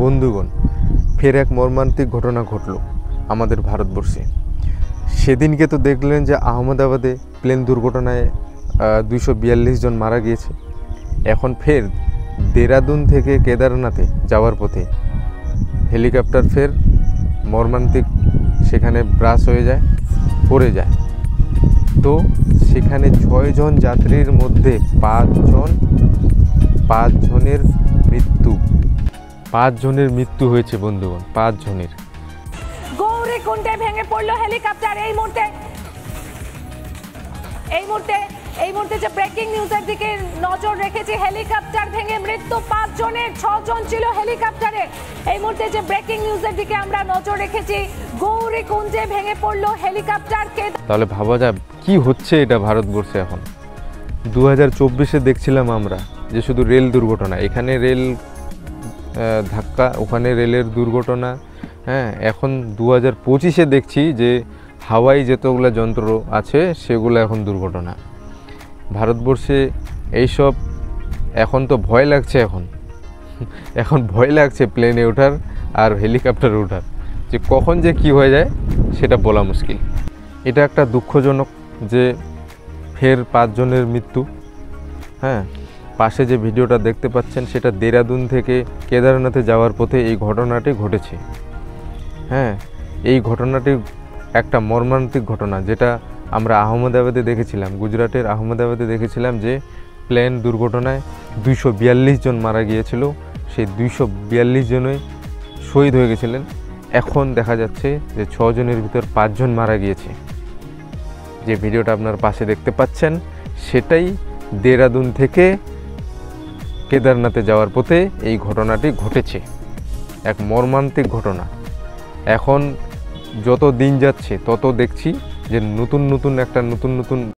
বন্ধুগণ, ফের এক মর্মান্তিক ঘটনা ঘটল আমাদের ভারতবর্ষে। সেদিনকে তো দেখলেন যে আহমেদাবাদে প্লেন দুর্ঘটনায় 242 জন মারা গিয়েছে। এখন ফের দেরাদুন থেকে কেদারনাথে যাওয়ার পথে হেলিকপ্টার ফের মর্মান্তিক সেখানে ব্রাশ হয়ে যায়, পড়ে যায়। তো সেখানে 6 জন যাত্রীর মধ্যে 5 জনের মৃত্যু। 5 জনের মৃত্যু হয়েছে বন্ধুগণ, 5 জনের। গৌরীকুণ্ডে ভেঙে পড়লো হেলিকপ্টার। এই মুহূর্তে যে ব্রেকিং নিউজের দিকে নজর রেখেছি, হেলিকপ্টার ভেঙে মৃত্যু 5 জনের, 6 জন ছিল হেলিকপ্টারে। এই মুহূর্তে যে ব্রেকিং নিউজের দিকে আমরা নজর রেখেছি, গৌরীকুণ্ডে ভেঙে পড়লো হেলিকপ্টার। তাহলে ভাবা যায় কি হচ্ছে এটা ভারতবর্ষে এখন। 2024-এ দেখছিলাম আমরা যে শুধু রেল দুর্ঘটনা, এখানে রেল ধাক্কা, ওখানে রেলের দুর্ঘটনা। হ্যাঁ, এখন 2025-এ দেখছি যে হাওয়াই যতগুলো যন্ত্র আছে সেগুলো এখন দুর্ঘটনা। ভারতবর্ষে এইসব এখন তো ভয় লাগছে। এখন ভয় লাগছে প্লেনে ওঠার আর হেলিকপ্টারে ওঠার, যে কখন যে কি হয়ে যায় সেটা বলা মুশকিল। এটা একটা দুঃখজনক যে ফের 5 জনের মৃত্যু। হ্যাঁ, পাশে যে ভিডিওটা দেখতে পাচ্ছেন সেটা দেরাদুন থেকে কেদারনাথে যাওয়ার পথে এই ঘটনাটি ঘটেছে। হ্যাঁ, এই ঘটনাটি একটা মর্মান্তিক ঘটনা, যেটা আমরা আহমেদাবাদে দেখেছিলাম, গুজরাটের আহমেদাবাদে দেখেছিলাম যে প্লেন দুর্ঘটনায় 242 জন মারা গিয়েছিল। সেই 242 জনই শহীদ হয়ে গেছিলেন। এখন দেখা যাচ্ছে যে 6 জনের ভিতর 5 জন মারা গিয়েছে। যে ভিডিওটা আপনার পাশে দেখতে পাচ্ছেন সেটাই দেরাদুন থেকে কেদারনাথে যাওয়ার পথে এই ঘটনাটি ঘটেছে। এক মর্মান্তিক ঘটনা। এখন যত দিন যাচ্ছে তত দেখছি যে নতুন